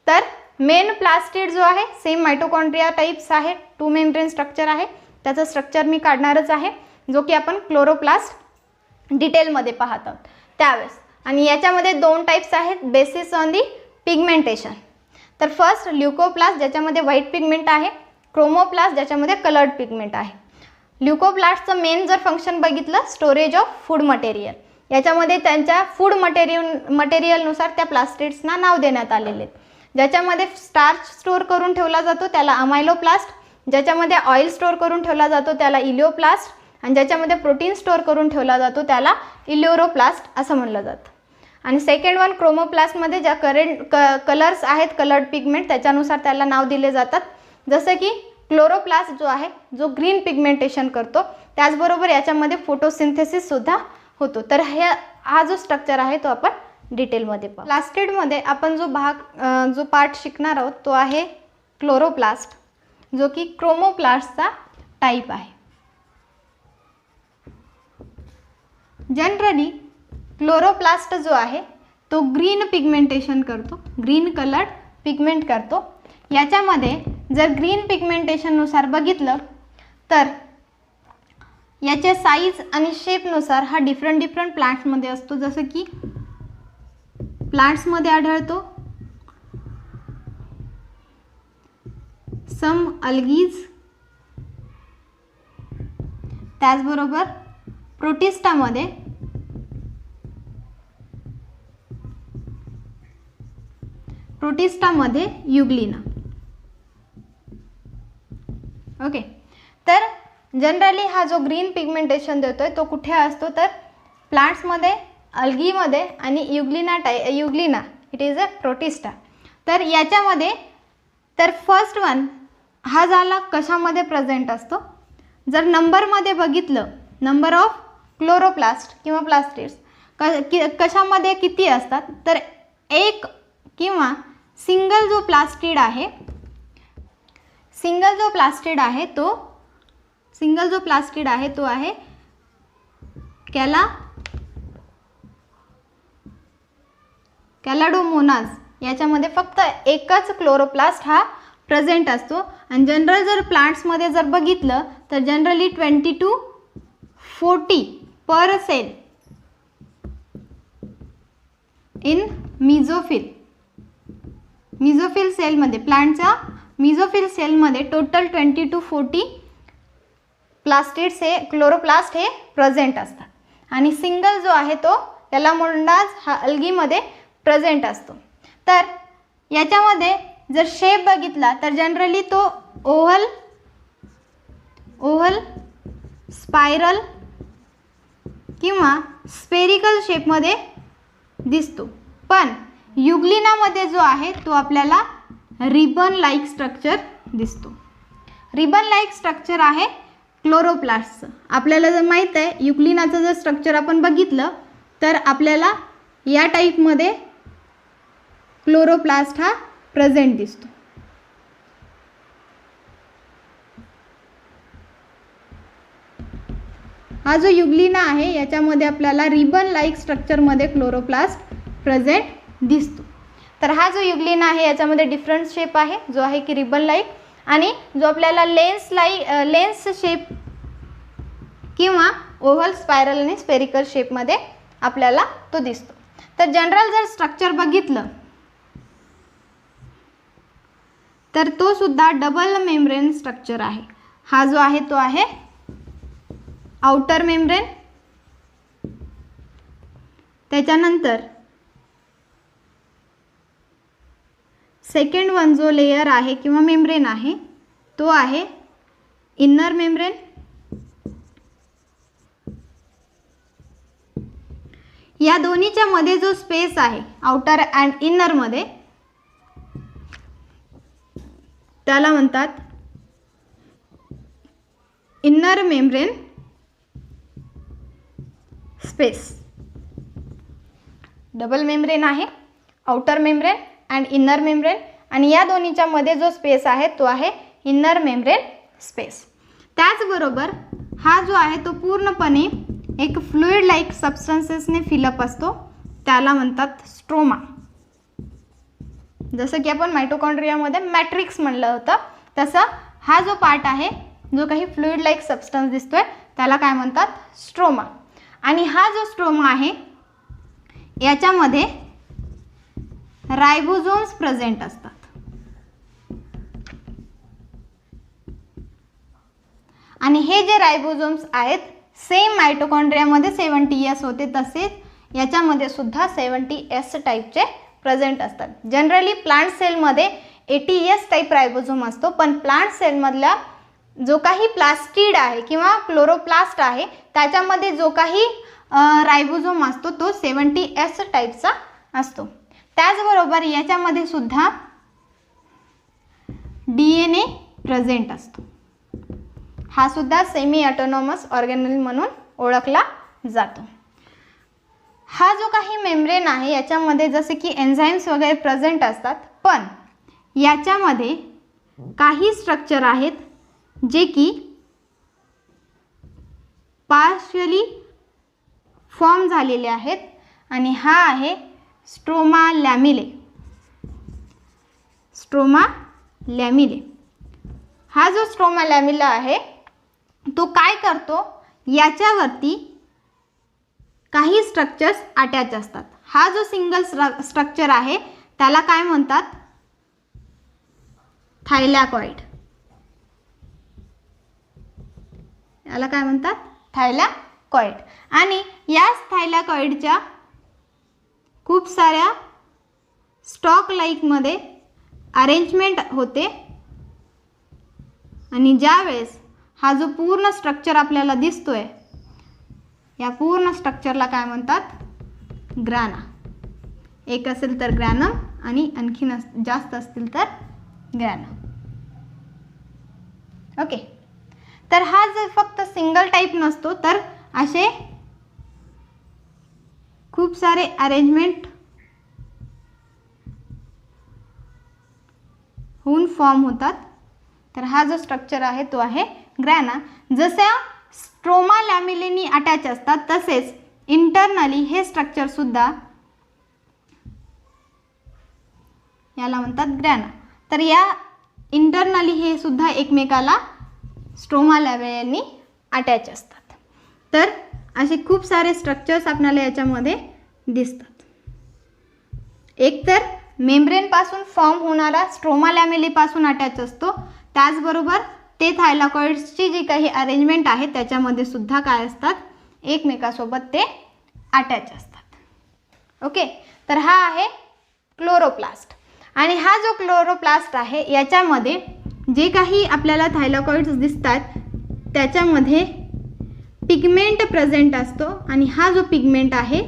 तर मेन प्लास्टिड जो आहे सेम मायटोकॉन्ड्रिया टाइप्स आहे, 2 मेम्ब्रेन स्ट्रक्चर आहे, त्याचं स्ट्रक्चर मी काढणारच आहे, जो की आपण क्लोरोप्लास्ट डिटेलमध्ये पाहत आहोत त्यावेळेस. आणि याच्यामध्ये 2 टाइप्स आहेत बेसिस ऑन दी पिगमेंटेशन. तर फर्स्ट ल्युकोप्लास्ट ज्याच्यामध्ये व्हाईट पिगमेंट आहे, क्रोमोप्लास्ट ज्याच्यामध्ये कलर्ड पिगमेंट आहे. ल्युकोप्लास्टचं मेन जर फंक्शन बघितलं स्टोरेज ऑफ फूड मटेरियल, याच्यामध्ये त्यांच्या फूड मटेरियलनुसार त्या प्लास्टिड्सना नाव देण्यात आलेले आहेत. ज्याच्यामध्ये स्टार्च स्टोर करून ठेवला जातो त्याला अमायलोप्लास्ट, ज्याच्यामध्ये ऑइल स्टोर करून ठेवला जातो त्याला इलिओप्लास्ट, आणि ज्याच्यामध्ये प्रोटीन स्टोर करून ठेवला जातो त्याला इल्युरोप्लास्ट असं म्हणलं जातं. आणि सेकंड वन क्रोमोप्लास्टमध्ये ज्या कलर्स आहेत, कलर्ड पिगमेंट, त्याच्यानुसार त्याला नाव दिले जातात. जसं की क्लोरोप्लास्ट जो आहे जो ग्रीन पिगमेंटेशन करतो, त्याचबरोबर याच्यामध्ये फोटोसिंथेसिससुद्धा होतो. तर हा जो स्ट्रक्चर आहे तो आपण डिटेलमध्ये पाहू. प्लास्टिडमध्ये आपण जो पार्ट शिकणार आहोत तो आहे क्लोरोप्लास्ट, जो की क्रोमोप्लास्टचा टाईप आहे. जनरली क्लोरोप्लास्ट जो आहे तो ग्रीन पिगमेंटेशन करतो, ग्रीन कलर्ड पिगमेंट करतो. याच्यामध्ये जर ग्रीन पिगमेंटेशननुसार बघितलं तर याचे साईज आणि शेपनुसार हा डिफरंट प्लांट्समध्ये असतो. जसं की प्लांट्समध्ये आढळतो, सम अल्गीज, त्याचबरोबर प्रोटिस्टामध्ये युग्लिना. ओके, तर जनरली हा जो ग्रीन पिगमेंटेशन देतोय तो कुठे असतो तर प्लांट्समध्ये, अल्गीमध्ये आणि युग्लिना इट इज अ प्रोटिस्टा. तर याच्यामध्ये तर फर्स्ट वन हा झाला कशामध्ये प्रेझेंट असतो. जर नंबरमध्ये बघितलं, नंबर ऑफ क्लोरोप्लास्ट किंवा प्लास्टिड्स कशामध्ये किती असतात, तर एक किंवा सिंगल जो प्लास्टिड आहे तो आहे कॅलाडोमोनाज, याच्यामध्ये फक्त एकच क्लोरोप्लास्ट हा प्रेझेंट असतो. आणि जनरल जर प्लांट्समध्ये जर बघितलं तर generally 20 to 40 per cell in mesophyll सेलमध्ये, प्लांटच्या मिझोफिल सेलमध्ये टोटल 20 to 40 प्लास्टिड्स हे क्लोरोप्लास्ट हे प्रेझेंट असतात. आणि सिंगल जो आहे तो कॅलाडोमोनाज हा अल्गीमध्ये प्रेझेंट असतो. तर याच्यामध्ये जर शेप बघितला तर जनरली तो ओव्हल स्पायरल किंवा स्पेरिकल शेपमध्ये दिसतो. पण युग्लिनामध्ये जो आहे तो आपल्याला रिबन लाईक स्ट्रक्चर दिसतो. रिबन लाईक स्ट्रक्चर आहे क्लोरोप्लास्टचं. आपल्याला जर माहीत आहे युग्लिनाचं जर स्ट्रक्चर आपण बघितलं तर आपल्याला या टाईपमध्ये क्लोरोप्लास्ट हा प्रेझेंट दिसतो. हा जो युग्लिना आहे याच्यामध्ये आपल्याला रिबन लाईक स्ट्रक्चरमध्ये क्लोरोप्लास्ट प्रेझेंट दिसतो. तर हा जो युग्लिना आहे याच्यामध्ये डिफरंट शेप आहे, जो आहे की रिबन लाईक, आणि जो आपल्याला लेन्स शेप किंवा ओव्हल स्पायरल आणि स्पेरिकल शेपमध्ये आपल्याला तो दिसतो. तर जनरल जर स्ट्रक्चर बघितलं तर तो सुद्धा डबल मेम्ब्रेन स्ट्रक्चर आहे. हा जो आहे तो आहे आउटर मेम्ब्रेन, त्याच्यानंतर सेकंड वन जो लेयर आहे किंवा मेम्ब्रेन आहे तो आहे इनर मेम्ब्रेन. या दोन्हीच्या मध्ये जो स्पेस आहे आउटर अँड इनर मध्ये त्याला म्हणतात inner membrane space. Double membrane आहे, outer membrane and inner membrane, आणि या दोन्हीच्या मध्ये जो स्पेस आहे तो आहे इनर मेम्ब्रेन स्पेस. त्याचबरोबर हा जो आहे तो पूर्णपणे एक फ्लुइड लाईक सबस्टन्सेसने फिलअप असतो, त्याला म्हणतात स्ट्रोमा. जसं की आपण मायटोकॉन्ड्रियामध्ये मॅट्रिक्स म्हणलं होतं तसं हा जो पार्ट आहे जो काही फ्लुइड लाईक सबस्टन्स दिसतोय त्याला काय म्हणतात स्ट्रोमा. आणि हा जो स्ट्रोमा आहे याच्यामध्ये रायबोझोम्स प्रेझेंट असतात. आणि हे जे रायबोझोम्स आहेत सेम मायटोकॉन्ड्रियामध्ये 70S होते तसेच याच्यामध्ये सुद्धा 70S टाईपचे प्रेझेंट असतात. जनरली प्लांट सेलमध्ये 80S टाईप रायबोझोम असतो, पण प्लांट सेलमधला जो काही प्लास्टिड आहे किंवा क्लोरोप्लास्ट आहे त्याच्यामध्ये जो काही रायबोझोम असतो तो 70S टाईपचा असतो. त्याचबरोबर याच्यामध्ये सुद्धा DNA प्रेझेंट असतो. हा सुद्धा सेमी ऑटोनॉमस ऑर्गॅनल म्हणून ओळखला जातो. हा जो काही मेम्ब्रेन आहे याच्यामध्ये जसे की एन्झाईम्स वगैरे प्रेझेंट असतात, पण याच्यामध्ये काही स्ट्रक्चर आहेत जे की पार्शियली फॉर्म झालेले आहेत, आणि हा आहे स्ट्रोमा लॅमिले. हा जो स्ट्रोमा लॅमिला आहे तो काय करतो, याच्यावरती काही स्ट्रक्चर्स अटॅच असतात. हा जो सिंगल स्ट्रक्चर आहे त्याला काय म्हणतात थायलॅकॉइड. याला काय म्हणतात थायलॅकॉइड. आणि याच थायलॅकॉइडच्या खूप साऱ्या स्टॉक लाईकमध्ये अरेंजमेंट होते, आणि ज्यावेळेस हा जो पूर्ण स्ट्रक्चर आपल्याला दिसतोय या पूर्ण स्ट्रक्चरला काय म्हणतात ग्राना. एक असेल तर ग्रॅनम आणि आणखीन जास्त असतील तर ग्रॅना. ओके. तर हा जर फक्त सिंगल टाईप नसतो तर असे खूप सारे अरेंजमेंट होऊन फॉर्म होतात. तर हा जो स्ट्रक्चर आहे तो आहे ग्रॅना. जसं स्ट्रोमा लॅमेलिनी अटॅच असतात तसेच इंटरनली हे स्ट्रक्चर सुद्धा याला म्हणतात ग्रॅना. तर या इंटरनली हे सुद्धा एकमेकाला स्ट्रोमा लॅमेलिनी अटॅच असतात. तर असे खूप सारे स्ट्रक्चर्स आपल्याला याच्यामध्ये दिसतात. एक तर मेम्ब्रेनपासून फॉर्म होणारा स्ट्रोमा लॅमेलीपासून अटॅच असतो, त्याचबरोबर ते थायलॉकॉइड्सची जी काही अरेंजमेंट आहे त्याच्यामध्ये सुद्धा काय असतात, एकमेकासोबत ते अटॅच असतात. ओके, तर हा आहे क्लोरोप्लास्ट. आणि हा जो क्लोरोप्लास्ट आहे याच्यामध्ये जे काही आपल्याला थायलॉकॉइड्स दिसतात त्याच्यामध्ये पिगमेंट प्रेझेंट असतो आणि हा जो पिगमेंट आहे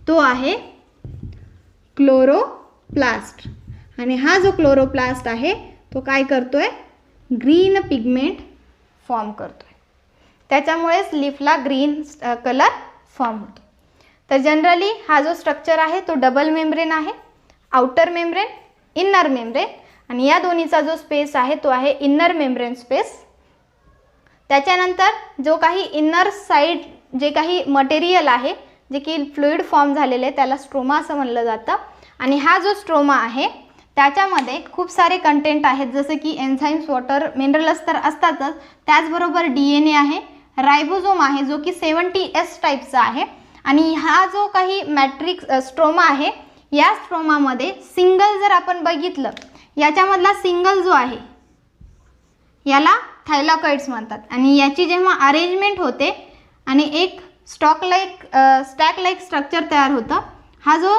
तो आहे क्लोरोप्लास्ट. आणि हा जो क्लोरोप्लास्ट आहे तो काय करतोय, ग्रीन पिगमेंट फॉर्म करतोय. त्याच्यामुळेच लीफला ग्रीन कलर फॉर्म होतो. तर जनरली हा जो स्ट्रक्चर आहे तो डबल मेम्ब्रेन आहे, आउटर मेम्ब्रेन, इनर मेम्ब्रेन. आणि या दोन्हीचा जो स्पेस आहे तो आहे इनर मेम्ब्रेन स्पेस. त्याच्यानंतर जो काही इनर साइड जे काही मटेरियल आहे जे की फ्लुइड फॉर्म झालेले त्याला स्ट्रोमा असं म्हणलं जातं. आणि हा जो स्ट्रोमा आहे त्याच्यामध्ये खूप सारे कंटेंट आहेत, जसे की एन्झाईम्स, वॉटर, मिनरल्स तर असतातच, त्याचबरोबर DNA आहे, रायबोझोम आहे जो की 70S टाईपचा आहे. आणि हा जो काही मॅट्रिक्स स्ट्रोमा आहे या स्ट्रोमामध्ये सिंगल जर आपण बघितलं, याच्यामधला सिंगल जो आहे याला थायलॉकॉइड्स म्हणतात. आणि याची जेव्हा अरेंजमेंट होते आणि एक स्टॅक लाईक स्ट्रक्चर तयार होतं, हा जो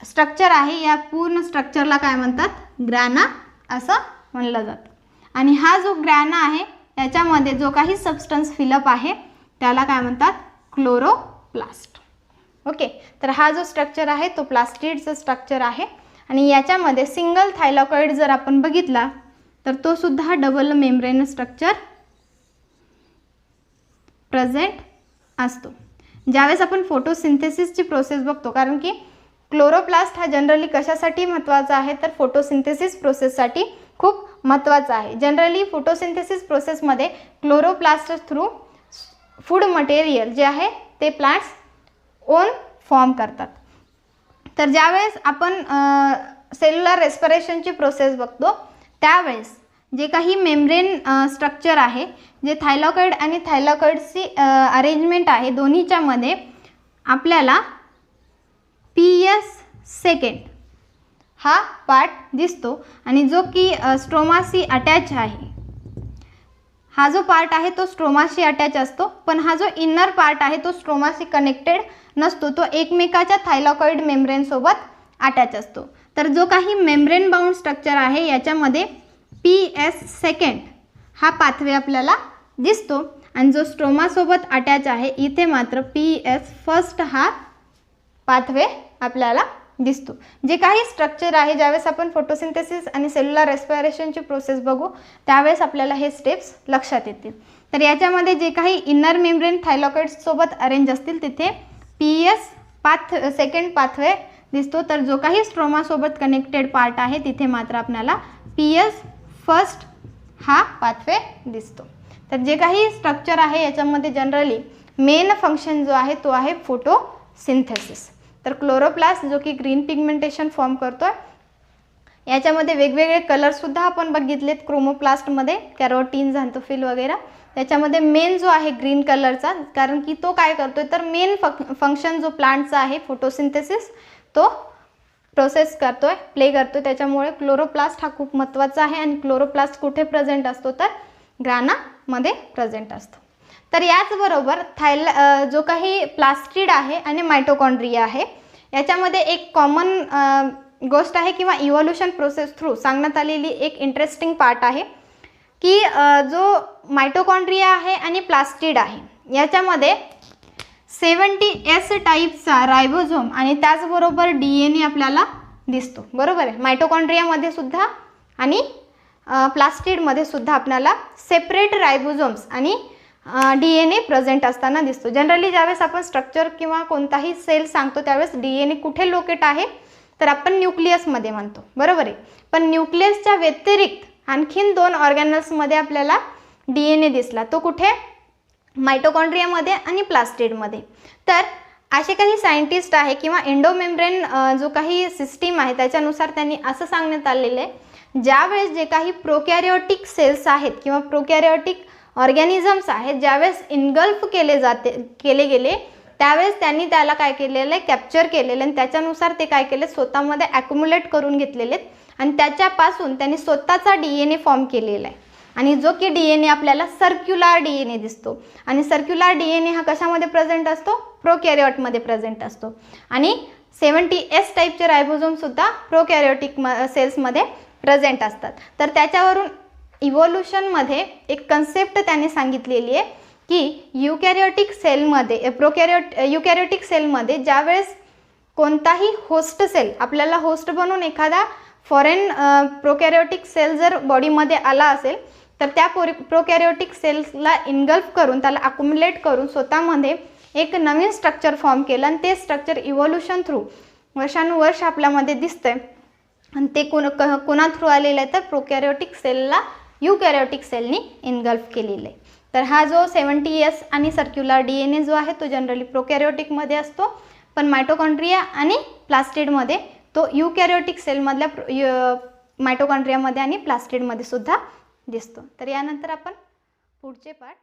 स्ट्रक्चर आहे या पूर्ण स्ट्रक्चरला काय म्हणतात, ग्रॅना असं म्हणलं जातं. आणि हा जो ग्रॅना आहे याच्यामध्ये जो काही सबस्टन्स फिलअप आहे त्याला काय म्हणतात, क्लोरोप्लास्ट. ओके, तर हा जो स्ट्रक्चर आहे तो प्लास्टिडचं स्ट्रक्चर आहे. आणि याच्यामध्ये सिंगल थायलॉकॉइड जर आपण बघितला तर तो सुद्धा डबल मेम्ब्रेन स्ट्रक्चर प्रेझेंट असतो. ज्यावेळेस आपण फोटोसिंथेसिसची प्रोसेस बघतो, कारण की क्लोरोप्लास्ट हा जनरली कशासाठी महत्त्वाचा आहे तर फोटोसिंथेसिस प्रोसेससाठी खूप महत्त्वाचा आहे. जनरली फोटोसिंथेसिस प्रोसेसमध्ये क्लोरोप्लास्ट थ्रू फूड मटेरियल जे आहे ते प्लांट्स ओन फॉर्म करतात. तर ज्यावेळेस आपण सेल्युलर रेस्पिरेशनची प्रोसेस बघतो त्यावेळेस जे काही मेम्ब्रेन स्ट्रक्चर आहे, जे थायलॉकॉइड आणि थायलॉकॉइडची अरेंजमेंट आहे दोन्हीच्यामध्ये आपल्याला PS सेकंड हा पार्ट दिसतो. आणि जो की स्ट्रोमाशी अटॅच आहे, हा जो पार्ट आहे तो स्ट्रोमाशी अटॅच असतो, पण हा जो इनर पार्ट आहे तो स्ट्रोमाशी कनेक्टेड नसतो, तो एकमेकाच्या थायलॉकॉइड मेम्ब्रेनसोबत अटॅच असतो. तर जो काही मेम्ब्रेन बाउंड स्ट्रक्चर आहे याच्यामध्ये PS सेकंड हा पाथवे आपल्याला दिसतो. आणि जो स्ट्रोमासोबत अटॅच आहे इथे मात्र PS फर्स्ट हा पाथवे आपल्याला दिसतो. जे काही स्ट्रक्चर आहे ज्यावेळेस आपण फोटोसिंथेसिस आणि सेल्युलर रेस्पिरेशनची प्रोसेस बघू त्यावेळेस आपल्याला हे स्टेप्स लक्षात येतील. तर याच्यामध्ये जे काही इनर मेम्ब्रेन थायलॉकॉइड्ससोबत अरेंज असतील तिथे PS सेकंड पाथवे दिसतो. तर जो काही स्ट्रोमासोबत कनेक्टेड पार्ट आहे तिथे मात्र आपल्याला PS फर्स्ट हा पाथवे दिसतो. तर जे काही स्ट्रक्चर आहे याच्यामध्ये जनरली मेन फंक्शन जो आहे तो आहे फोटोसिंथेसिस. तर क्लोरोप्लास्ट जो की ग्रीन पिगमेंटेशन फॉर्म करतोय, याच्यामध्ये वेगवेगळे कलरसुद्धा आपण बघितलेत क्रोमोप्लास्टमध्ये, कॅरोटीन, झॅन्थोफिल वगैरे. त्याच्यामध्ये मेन जो आहे ग्रीन कलरचा, कारण की तो काय करतोय तर मेन फंक्शन जो प्लांटचा आहे फोटोसिंथेसिस तो प्रोसेस करतोय, प्ले करतोय. त्याच्यामुळे क्लोरोप्लास्ट हा खूप महत्त्वाचा आहे. आणि क्लोरोप्लास्ट कुठे प्रेझेंट असतो तर ग्रॅनामध्ये प्रेझेंट असतो. तर याचबरोबर जो काही प्लास्टिड आहे आणि मायटोकॉन्ड्रिया आहे याच्यामध्ये एक कॉमन गोष्ट आहे किंवा इव्होल्युशन प्रोसेस थ्रू सांगण्यात आलेली एक इंटरेस्टिंग पार्ट आहे की जो मायटोकॉन्ड्रिया आहे आणि प्लास्टिड आहे याच्यामध्ये 70S टाईपचा रायबोझोम आणि त्याचबरोबर DNA आपल्याला दिसतो. बरोबर आहे, मायटोकॉन्ड्रियामध्ये सुद्धा आणि प्लास्टिडमध्ये सुद्धा आपल्याला सेपरेट रायबोझोम्स आणि DNA प्रेझेंट असताना दिसतो. जनरली ज्यावेळेस आपण स्ट्रक्चर किंवा कोणताही सेल सांगतो त्यावेळेस DNA कुठे लोकेट आहे तर आपण न्यूक्लियसमध्ये म्हणतो, बरोबर आहे. पण न्यूक्लियसच्या व्यतिरिक्त आणखीन 2 ऑर्गॅनल्समध्ये आपल्याला DNA दिसला. तो कुठे? मायटोकॉन्ड्रियामध्ये आणि प्लास्टिडमध्ये. तर असे काही सायंटिस्ट आहे किंवा एंडोमेम्ब्रेन जो काही सिस्टीम आहे त्याच्यानुसार त्यांनी असं सांगण्यात आलेलं आहे, ज्यावेळेस जे काही प्रोकॅरियोटिक सेल्स आहेत किंवा प्रोकॅरियोटिक ऑर्गॅनिझम्स आहेत ज्यावेळेस इनगल्फ केले गेले त्यावेळेस त्यांनी त्याला काय केलेलं आहे, कॅप्चर केलेलं आणि त्याच्यानुसार ते काय केले, स्वतःमध्ये ॲक्युमुलेट करून घेतलेले आहेत आणि त्याच्यापासून त्यांनी स्वतःचा DNA फॉर्म केलेला आहे. आणि जो की DNA आपल्याला सर्क्युलर DNA दिसतो. आणि सर्क्युलर DNA हा कशामध्ये प्रेझेंट असतो? प्रोकॅरियोटमध्ये प्रेझेंट असतो. आणि 70S टाईपचे रायबोझोमसुद्धा प्रोकॅरियोटिक सेल्समध्ये प्रेझेंट असतात. तर त्याच्यावरून इव्होल्युशनमध्ये एक कन्सेप्ट त्यांनी सांगितलेली आहे की युकॅरियोटिक सेलमध्ये ज्यावेळेस कोणताही होस्ट सेल आपल्याला होस्ट बनवून एखादा फॉरेन प्रोकॅरियोटिक सेल जर बॉडीमध्ये आला असेल तर त्या प्रोकॅरियोटिक सेल्सला इनगल्फ करून त्याला अक्युमुलेट करून स्वतःमध्ये एक नवीन स्ट्रक्चर फॉर्म केलं आणि ते स्ट्रक्चर इव्होल्युशन थ्रू वर्षानुवर्ष आपल्यामध्ये दिसतंय. आणि ते कोणा थ्रू आलेलं आहे तर प्रोकॅरियोटिक सेलला युकॅरियोटिक सेलनी इनगल्फ केलेलं आहे. तर हा जो 70S आणि सर्क्युलर DNA जो आहे तो जनरली प्रोकॅरियोटिकमध्ये असतो, पण मायटोकॉन्ड्रिया आणि प्लास्टिडमध्ये तो युकॅरियोटिक सेलमधल्या मायटोकॉन्ड्रियामध्ये आणि प्लास्टिडमध्ये सुद्धा दिसतो. तर यानंतर आपण पुढचे पार्ट